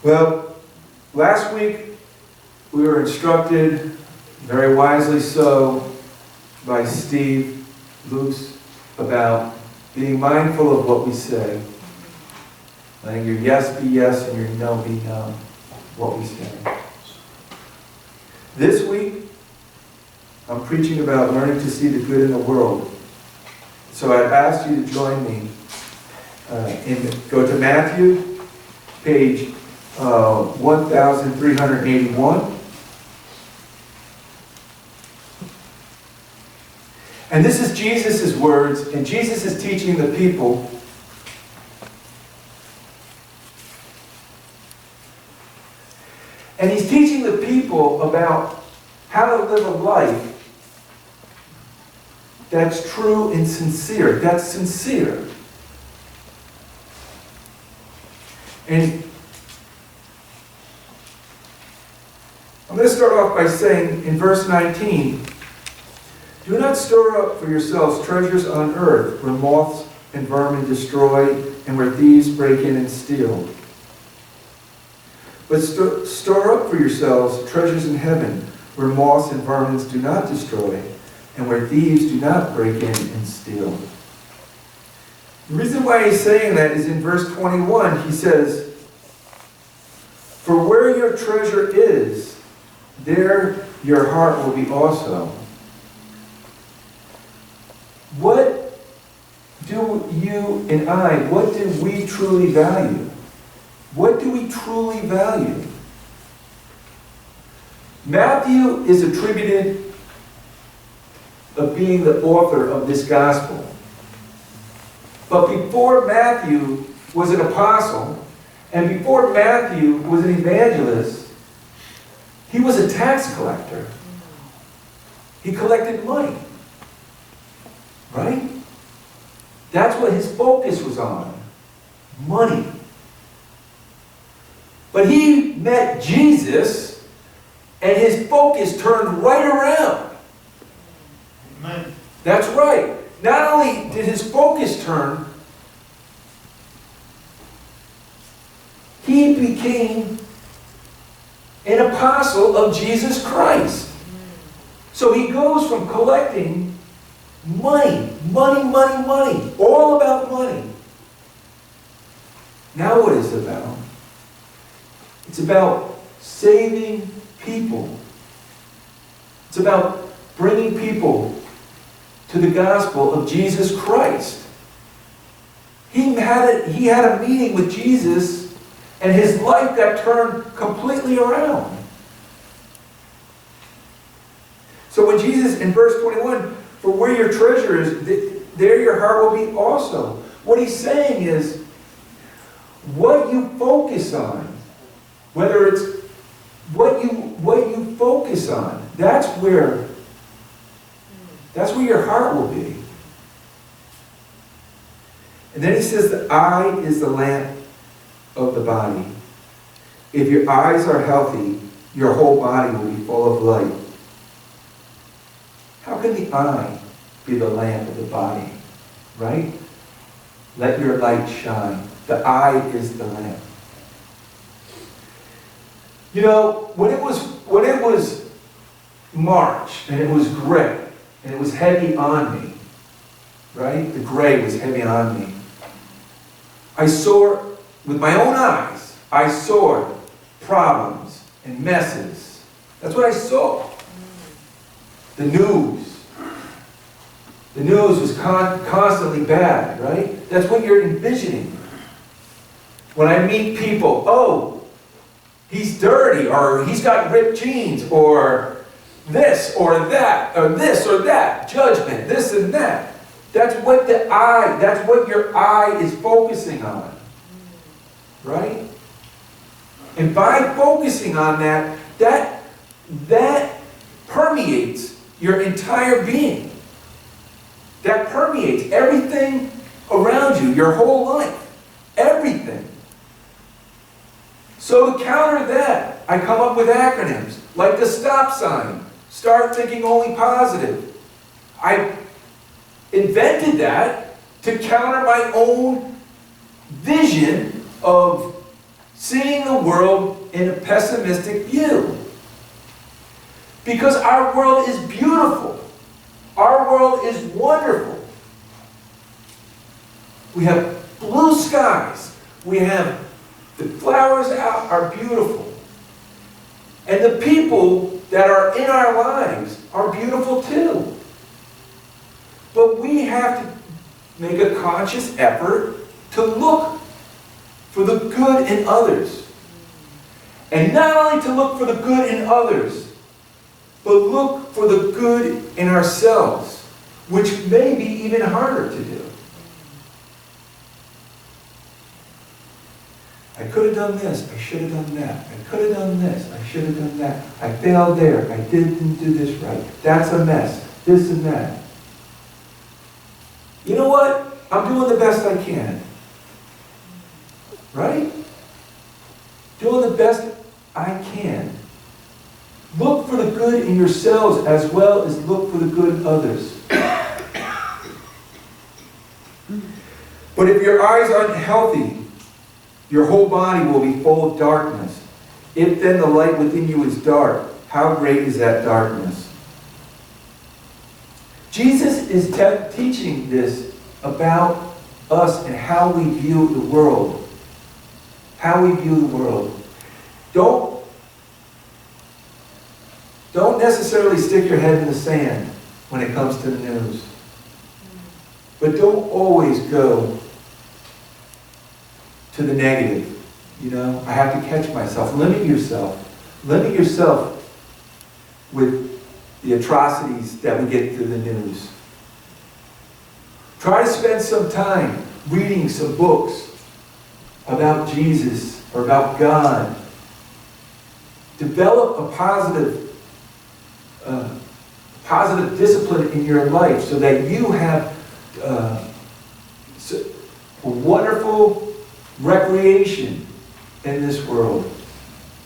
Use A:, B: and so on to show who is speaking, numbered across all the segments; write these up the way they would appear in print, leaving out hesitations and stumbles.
A: Well, last week we were instructed, very wisely so, by Steve Luce about being mindful of what we say. Letting your yes be yes and your no be no, what we say. This week, I'm preaching about learning to see the good in the world. So I've asked you to join me go to Matthew, page 1381. And this is Jesus' words, and Jesus is teaching the people. And he's teaching the people about how to live a life that's true and sincere. That's sincere. And I'm going to start off by saying in verse 19, do not store up for yourselves treasures on earth where moths and vermin destroy and where thieves break in and steal. But store up for yourselves treasures in heaven where moths and vermin do not destroy and where thieves do not break in and steal. The reason why he's saying that is in verse 21. He says, for where your treasure is, there your heart will be also. What do you and I, what do we truly value? What do we truly value? Matthew is attributed of being the author of this gospel. But before Matthew was an apostle, and before Matthew was an evangelist, he was a tax collector. He collected money. Right? That's what his focus was on. Money. But he met Jesus, and his focus turned right around. Amen. That's right. Not only did his focus turn, he became an apostle of Jesus Christ. So he goes from collecting money, all about money. Now what is it about? It's about saving people. It's about bringing people to the gospel of Jesus Christ. He had a meeting with Jesus, and his life got turned completely around. So when Jesus, in verse 21, for where your treasure is, there your heart will be also. What he's saying is, what you focus on, whether it's what you focus on, that's where your heart will be. And then he says the eye is the lamp of the body. If your eyes are healthy, your whole body will be full of light. How can the eye be the lamp of the body? Right? Let your light shine. The eye is the lamp. You know, when it was March and it was gray and it was heavy on me, right? The gray was heavy on me. I saw, with my own eyes, I saw problems and messes. That's what I saw. The news. The news was constantly bad, right? That's what you're envisioning. When I meet people, oh, he's dirty, or he's got ripped jeans, or this or that, judgment, this and that. That's what your eye is focusing on. Right? And by focusing on that permeates your entire being. That permeates everything around you, your whole life. Everything. So to counter that, I come up with acronyms, like the stop sign. Start thinking only positive. I invented that to counter my own vision of seeing the world in a pessimistic view. Because our world is beautiful. Our world is wonderful. We have blue skies. We have the flowers out are beautiful. And the people that are in our lives are beautiful too. But we have to make a conscious effort to look for the good in others. And not only to look for the good in others, but look for the good in ourselves, which may be even harder to do. I could have done this, I should have done that. I could have done this, I should have done that. I failed there, I didn't do this right. That's a mess, this and that. You know what? I'm doing the best I can. Right? Doing the best I can. Look for the good in yourselves as well as look for the good in others. But if your eyes aren't healthy, your whole body will be full of darkness. If then the light within you is dark, how great is that darkness? Jesus is teaching this about us and how we view the world. How we view the world. Don't necessarily stick your head in the sand when it comes to the news. But don't always go to the negative. You know, I have to catch myself. Limit yourself. Limit yourself with the atrocities that we get through the news. Try to spend some time reading some books about Jesus or about God. Develop a positive discipline in your life so that you have a wonderful recreation in this world.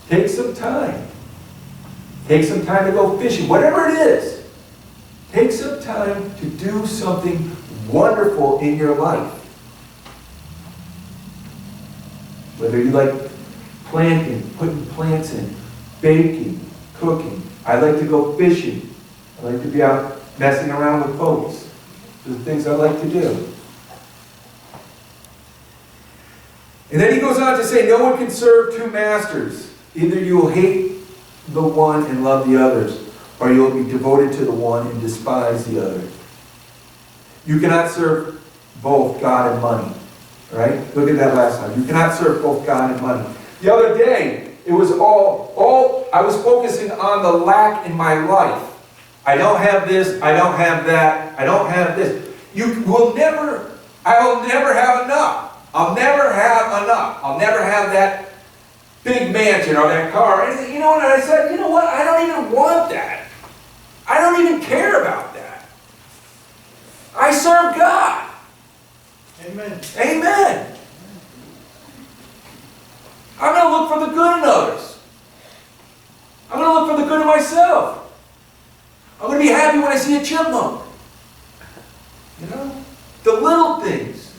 A: Take some time. Take some time to go fishing. Whatever it is. Take some time to do something wonderful in your life. Whether you like planting, putting plants in, baking, cooking. I like to go fishing. I like to be out messing around with folks. Those are the things I like to do. And then he goes on to say, no one can serve two masters. Either you will hate the one and love the others, or you will be devoted to the one and despise the other. You cannot serve both God and money. Right? Look at that last line. You cannot serve both God and money. The other day, it was I was focusing on the lack in my life. I don't have this, I don't have that, I don't have this. I will never have enough. I'll never have enough. I'll never have that big mansion or that car or anything. You know what I said? You know what? I don't even want that. I don't even care about that. I serve God.
B: Amen.
A: Amen. I'm going to look for the good in others. I'm going to look for the good in myself. I'm going to be happy when I see a chipmunk. You know? The little things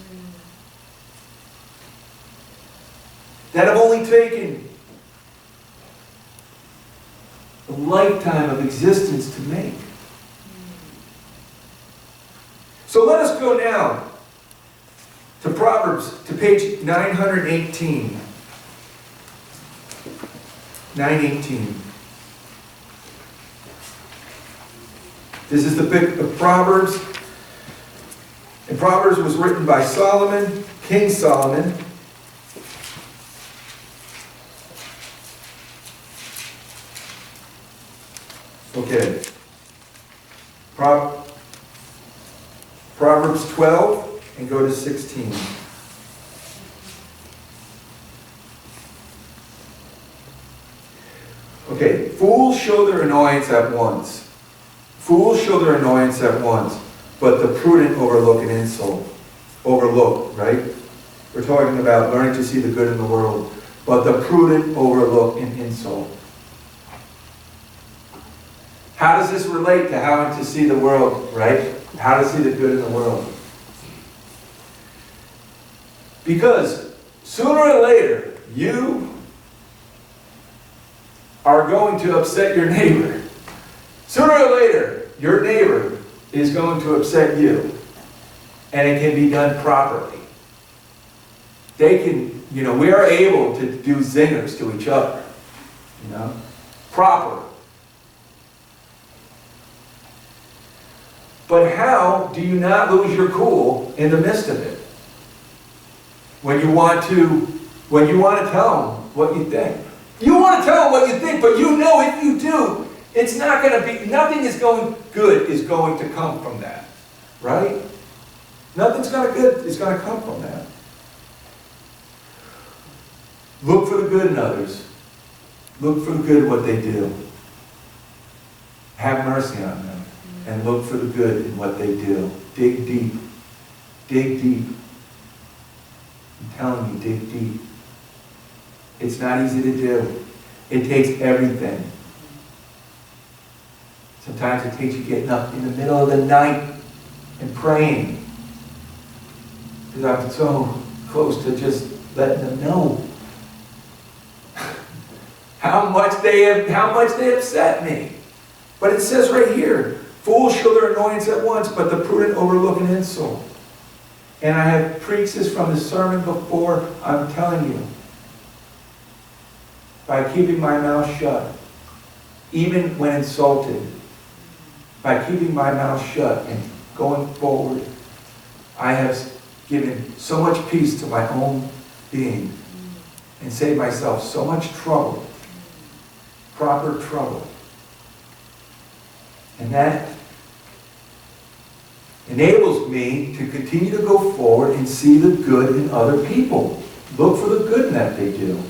A: that have only taken a lifetime of existence to make. So let us go now to Proverbs, to page 918. 918. This is the book of Proverbs. And Proverbs was written by Solomon, King Solomon. Okay. Proverbs 12 and go to 16. Okay, fools show their annoyance at once. Fools show their annoyance at once, but the prudent overlook an insult. Overlook, right? We're talking about learning to see the good in the world, but the prudent overlook an insult. How does this relate to how to see the world, right? How to see the good in the world? Because sooner or later, you are going to upset your neighbor. Sooner or later, your neighbor is going to upset you. And it can be done properly. They can, we are able to do zingers to each other. Proper. But how do you not lose your cool in the midst of it? When you want to tell them what you think. You want to tell them what you think, but if you do, it's not going to be, nothing is going to come from that. Right? Nothing's good is going to come from that. Look for the good in others. Look for the good in what they do. Have mercy on them. And look for the good in what they do. Dig deep. Dig deep. I'm telling you, dig deep. It's not easy to do. It takes everything. Sometimes it takes you getting up in the middle of the night and praying. Because I'm so close to just letting them know how much they upset me. But it says right here, fools show their annoyance at once, but the prudent overlook an insult. And I have preached this from the sermon before. I'm telling you, by keeping my mouth shut, even when insulted, by keeping my mouth shut and going forward, I have given so much peace to my own being and saved myself so much trouble, proper trouble. And that enables me to continue to go forward and see the good in other people. Look for the good in that they do.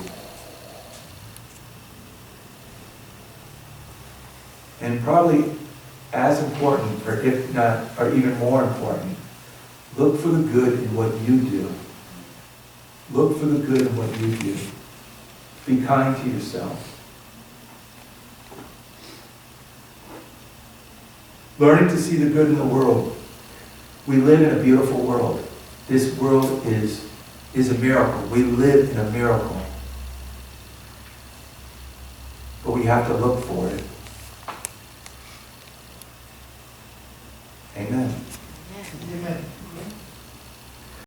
A: And probably as important, or if not, or even more important, look for the good in what you do. Look for the good in what you do. Be kind to yourself. Learning to see the good in the world. We live in a beautiful world. This world is a miracle. We live in a miracle. But we have to look for it.